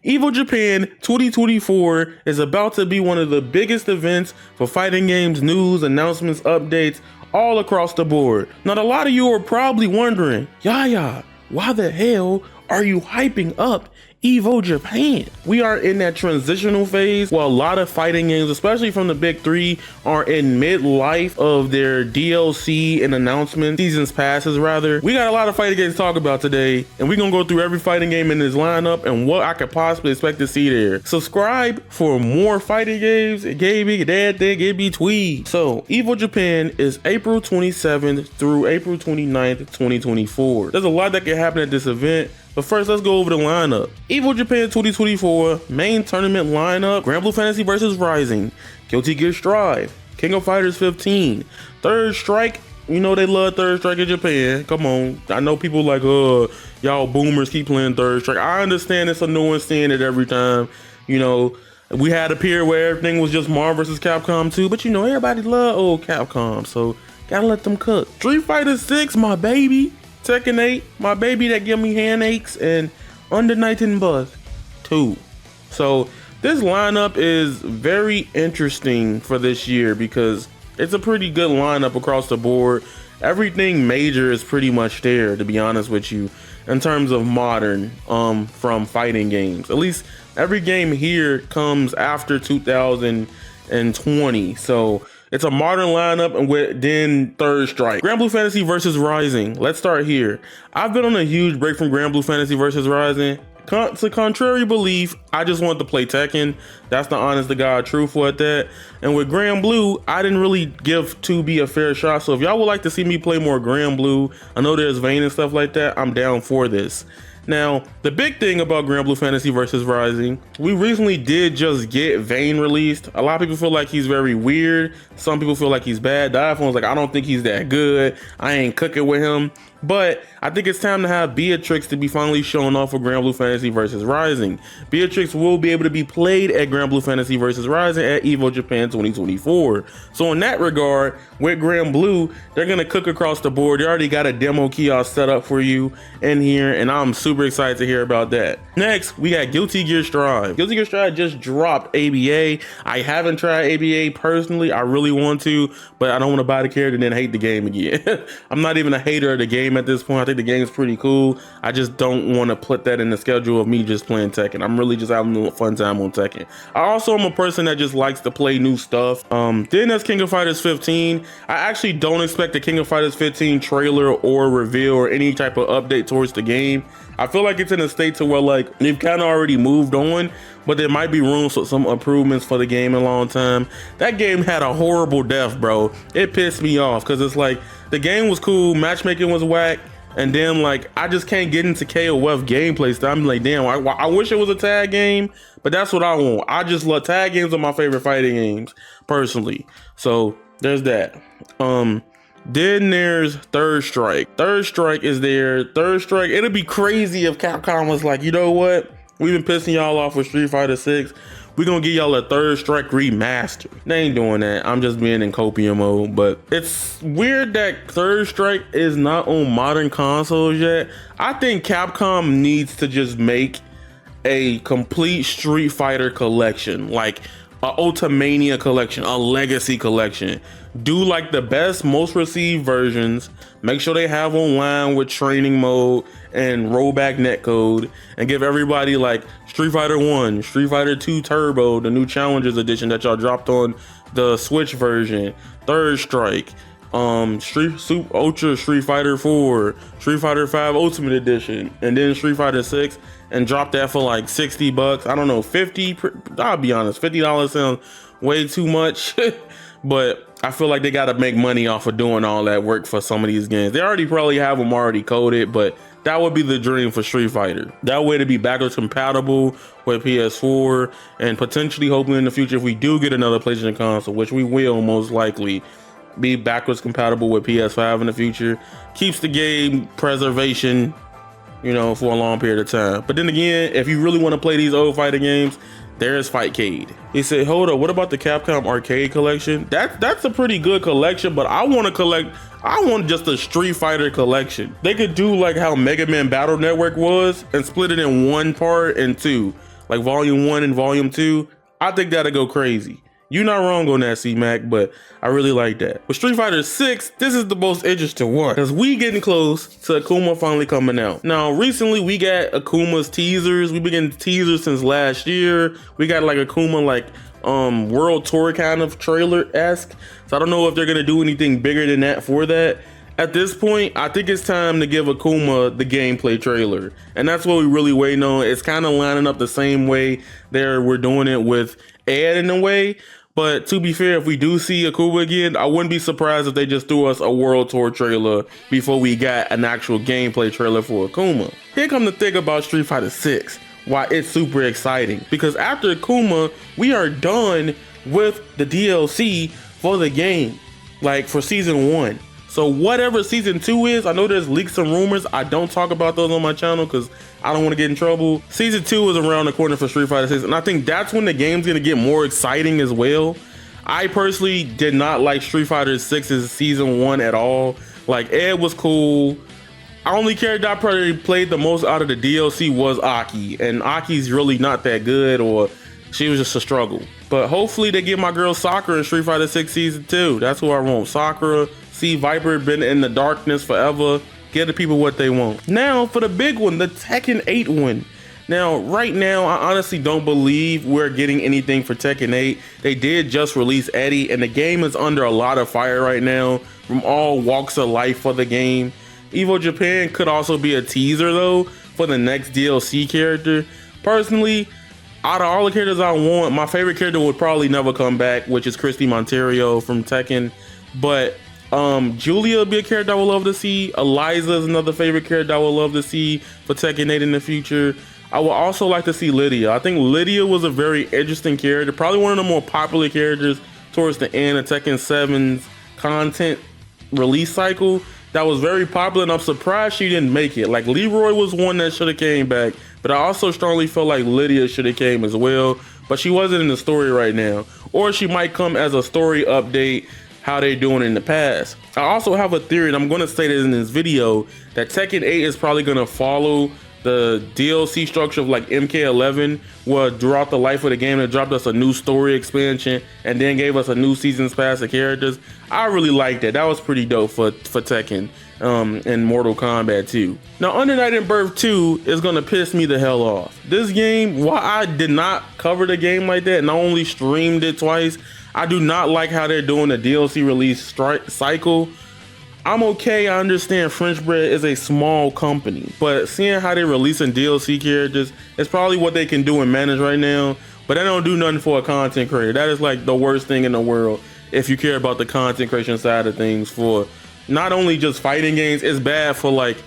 EVO Japan 2024 is about to be one of the biggest events for fighting games, news, announcements, updates, all across the board. Now, a lot of you are probably wondering, Yaya, why the hell are you hyping up EVO Japan? We are in that transitional phase where a lot of fighting games, especially from the big three, are in midlife of their DLC and announcement seasons passes rather. We got a lot of fighting games to talk about today, and we're gonna go through every fighting game in this lineup and what I could possibly expect to see there. Subscribe for more fighting games, gaming, that thing in between. So EVO Japan is April 27th through April 29th, 2024. There's a lot that can happen at this event. But first, let's go over the lineup. EVO Japan 2024 main tournament lineup: Granblue Fantasy vs Rising, Guilty Gear Strive, King of Fighters 15, Third Strike. You know they love Third Strike in Japan. Come on, I know people like, y'all boomers keep playing Third Strike. I understand it's annoying seeing it every time. You know, we had a period where everything was just Marvel vs Capcom 2, but you know everybody love old Capcom, so gotta let them cook. Street Fighter 6, my baby. Tekken 8, my baby that give me hand aches, and Under Night and Buzz 2. So this lineup is very interesting for this year because it's a pretty good lineup across the board. Everything major is pretty much there, to be honest with you, in terms of modern from fighting games. At least every game here comes after 2020. So it's a modern lineup, and then Third Strike. Granblue Fantasy vs Rising. Let's start here. I've been on a huge break from Granblue Fantasy vs Rising. To contrary belief, I just wanted to play Tekken. That's the honest to God truthful at that. And with Granblue, I didn't really give 2B a fair shot. So if y'all would like to see me play more Granblue, I know there's Vayne and stuff like that, I'm down for this. Now, the big thing about Granblue Fantasy vs Rising, we recently did just get Vayne released. A lot of people feel like he's very weird. Some people feel like he's bad. The iPhone's like, I don't think he's that good. I ain't cooking with him. But I think it's time to have Beatrix to be finally shown off for Granblue Fantasy vs Rising. Beatrix will be able to be played at Granblue Fantasy vs Rising at EVO Japan 2024. So in that regard, with Granblue, they're gonna cook across the board. They already got a demo kiosk set up for you in here, and I'm super excited to hear about that. Next, we got Guilty Gear Strive. Guilty Gear Strive just dropped ABA. I haven't tried ABA personally. I really want to, but I don't want to buy the character and then hate the game again. I'm not even a hater of the game at this point. I think the game's pretty cool. I just don't want to put that in the schedule of me just playing Tekken. I'm really just having a fun time on Tekken. I also am a person that just likes to play new stuff. Then there's King of Fighters 15. I actually don't expect the King of Fighters 15 trailer or reveal or any type of update towards the game. I feel like it's in a state to where like they've kind of already moved on, but there might be room for some improvements for the game in a long time. That game had a horrible death, bro. It pissed me off because it's like the game was cool, matchmaking was whack, and then like I just can't get into KOF gameplay stuff. I'm like, damn, I wish it was a tag game, but that's what I want. I just love tag games are my favorite fighting games personally. So there's that. Then there's Third Strike. Third Strike is there. Third Strike, it'd be crazy if Capcom was like, you know what? We've been pissing y'all off with Street Fighter 6. We're gonna give y'all a Third Strike remaster. They ain't doing that. I'm just being in copium mode. But it's weird that Third Strike is not on modern consoles yet. I think Capcom needs to just make a complete Street Fighter collection, like a Ultimania collection, a Legacy collection. Do like the best, most received versions. Make sure they have online with training mode and rollback netcode, and give everybody like Street Fighter 1, Street Fighter 2 Turbo, the new Challengers edition that y'all dropped on the Switch version, Third Strike, Ultra Street Fighter 4, Street Fighter 5 Ultimate Edition, and then Street Fighter 6, and drop that for like 60 bucks. I don't know, 50. I'll be honest, $50 sounds way too much, but I feel like they got to make money off of doing all that work for some of these games. They already probably have them already coded, but that would be the dream for Street Fighter. That way to be backwards compatible with PS4, and potentially hopefully in the future, if we do get another PlayStation console, which we will most likely, be backwards compatible with PS5 in the future. Keeps the game preservation, you know, for a long period of time. But then again, if you really want to play these old fighting games, there's Fightcade. He said, hold up, what about the Capcom Arcade collection? That's a pretty good collection, but I want just a Street Fighter collection. They could do like how Mega Man Battle Network was and split it in one part and two. like Volume 1 and Volume 2, I think that'll go crazy. You're not wrong on that, C-Mac, but I really like that. With Street Fighter 6, this is the most interesting one because we getting close to Akuma finally coming out. Now, recently we got Akuma's teasers. We've been getting teasers since last year. We got like Akuma like World Tour kind of trailer-esque. So I don't know if they're gonna do anything bigger than that for that. At this point, I think it's time to give Akuma the gameplay trailer. And that's what we really waiting on. It's kind of lining up the same way we're doing it with Ed in a way. But to be fair, if we do see Akuma again, I wouldn't be surprised if they just threw us a World Tour trailer before we got an actual gameplay trailer for Akuma. Here come the thing about Street Fighter 6, why it's super exciting. Because after Akuma, we are done with the DLC for the game, like for Season 1. So whatever Season 2 is, I know there's leaks and rumors. I don't talk about those on my channel because I don't want to get in trouble. Season 2 is around the corner for Street Fighter 6, and I think that's when the game's gonna get more exciting as well. I personally did not like Street Fighter 6's Season 1 at all. Like, Ed was cool. I only character I probably played the most out of the DLC was Aki, and Aki's really not that good, or she was just a struggle. But hopefully they give my girl Sakura in Street Fighter 6 Season 2. That's who I want. Sakura. See Viper been in the darkness forever. Get the people what they want. Now for the big one, the Tekken 8 one. Now, right now, I honestly don't believe we're getting anything for Tekken 8. They did just release Eddie, and the game is under a lot of fire right now from all walks of life for the game. Evo Japan could also be a teaser though for the next DLC character. Personally, out of all the characters I want, my favorite character would probably never come back, which is Christy Monteiro from Tekken. But Julia would be a character I would love to see. Eliza is another favorite character I would love to see for Tekken 8 in the future. I would also like to see Lydia. I think Lydia was a very interesting character, probably one of the more popular characters towards the end of Tekken 7's content release cycle. That was very popular, and I'm surprised she didn't make it. Like, Leroy was one that should have came back, but I also strongly felt like Lydia should have came as well, but she wasn't in the story right now. Or she might come as a story update, how they doing in the past. I also have a theory, and I'm going to say this in this video, that Tekken 8 is probably going to follow the DLC structure of like MK11, where throughout the life of the game, they dropped us a new story expansion and then gave us a new season's pass of characters. I really liked that. That was pretty dope for Tekken and Mortal Kombat 2. Now, Under Night in Birth 2 is gonna piss me the hell off. This game, while I did not cover the game like that and I only streamed it twice, I do not like how they're doing the DLC release cycle. I'm okay, I understand French Bread is a small company, but seeing how they're releasing DLC characters is probably what they can do and manage right now, but they don't do nothing for a content creator. That is like the worst thing in the world if you care about the content creation side of things for not only just fighting games, it's bad for like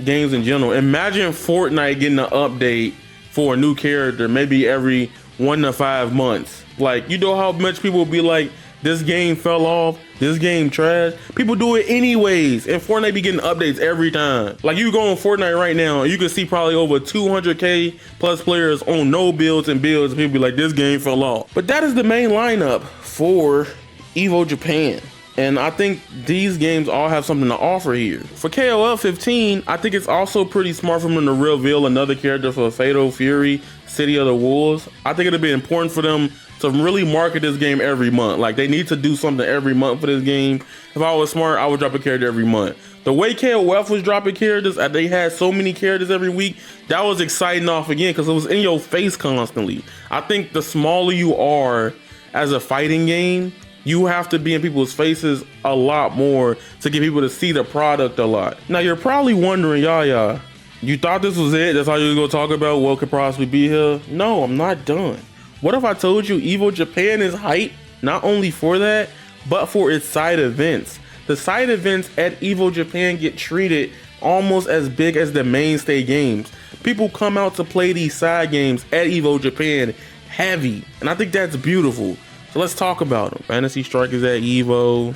games in general. Imagine Fortnite getting an update for a new character maybe every 1 to 5 months. Like, you know how much people will be like, this game fell off, this game trash. People do it anyways, and Fortnite be getting updates every time. Like, you go on Fortnite right now, and you can see probably over 200K plus players on no builds and builds, and people be like, this game fell off. But that is the main lineup for Evo Japan. And I think these games all have something to offer here. For KOFXV, I think it's also pretty smart for them to reveal another character for Fatal Fury, City of the Wolves. I think it'll be important for them to really market this game every month. Like, they need to do something every month for this game. If I was smart, I would drop a character every month. The way KOF was dropping characters, they had so many characters every week, that was exciting off again because it was in your face constantly. I think the smaller you are as a fighting game, you have to be in people's faces a lot more to get people to see the product a lot. Now, you're probably wondering, Yaya, you thought this was it? That's all you were gonna talk about what could possibly be here? No, I'm not done. What if I told you Evo Japan is hype, not only for that, but for its side events? The side events at Evo Japan get treated almost as big as the mainstay games. People come out to play these side games at Evo Japan heavy, and I think that's beautiful. So let's talk about them. Fantasy Strikers at Evo.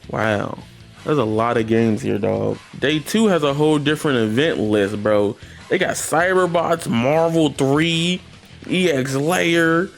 Wow, there's a lot of games here, dog. Day 2 has a whole different event list, bro. They got Cyberbots, Marvel 3, EX Layer,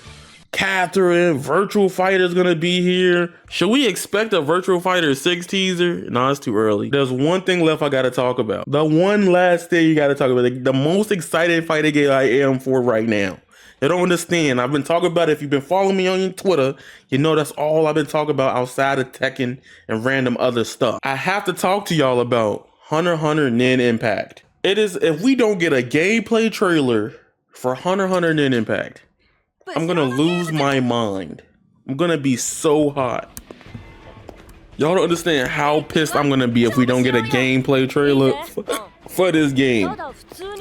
Catherine, Virtual Fighter's gonna be here. Should we expect a Virtual Fighter 6 teaser? No, it's too early. There's one thing left I gotta talk about. The one last thing you gotta talk about. The most excited fighting game I am for right now. You don't understand. I've been talking about it. If you've been following me on Twitter, you know that's all I've been talking about outside of Tekken and random other stuff. I have to talk to y'all about Hunter x Hunter Nin Impact. It is, if we don't get a gameplay trailer for Hunter x Hunter Nin Impact, I'm gonna lose my mind. I'm gonna be so hot. Y'all don't understand how pissed I'm gonna be if we don't get a gameplay trailer for this game.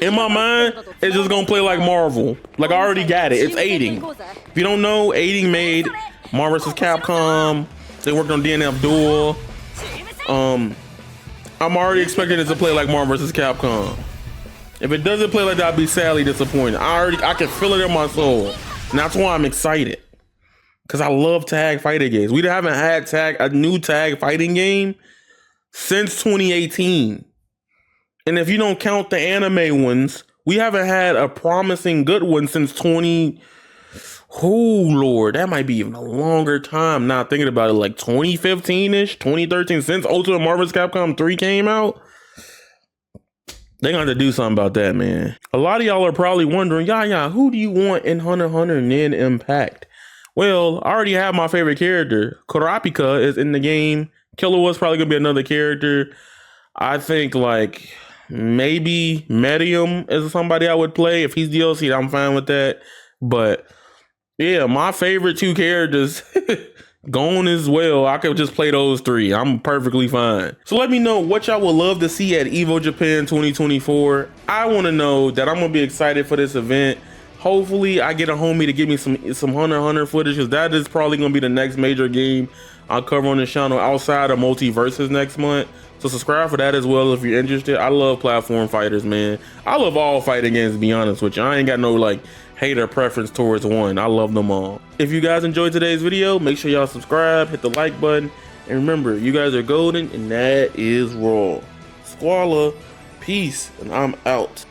In my mind, it's just gonna play like Marvel. Like I already got it. It's aiding. If you don't know, aiding made Marvel vs. Capcom. They worked on DNF Duel. I'm already expecting it to play like Marvel vs. Capcom. If it doesn't play like that, I'd be sadly disappointed. I can feel it in my soul. And that's why I'm excited. Because I love tag fighting games. We haven't had a new tag fighting game since 2018. And if you don't count the anime ones, we haven't had a promising good one since oh Lord, that might be even a longer time. Not thinking about it, like 2015-ish, 2013, since Ultimate Marvel vs. Capcom 3 came out. They got to do something about that, man. A lot of y'all are probably wondering, Yaya, who do you want in Hunter x Hunter Nin Impact? Well, I already have my favorite character. Kurapika is in the game. Killua's probably gonna be another character. I think like maybe Medium is somebody I would play. If he's DLC, I'm fine with that. But yeah, my favorite two characters Gone as well. I could just play those three. I'm perfectly fine. So let me know what y'all would love to see at Evo Japan 2024. I want to know that I'm gonna be excited for this event. Hopefully I get a homie to give me some Hunter x Hunter footage, because that is probably gonna be the next major game I'll cover on the channel outside of Multiverses next month. So subscribe for that as well if you're interested. I love platform fighters, man. I love all fighting games, to be honest with you. I ain't got no like hater preference towards one. I love them all. If you guys enjoyed today's video, make sure y'all subscribe, hit the like button, and remember, you guys are golden, and that is raw. Squalla, peace, and I'm out.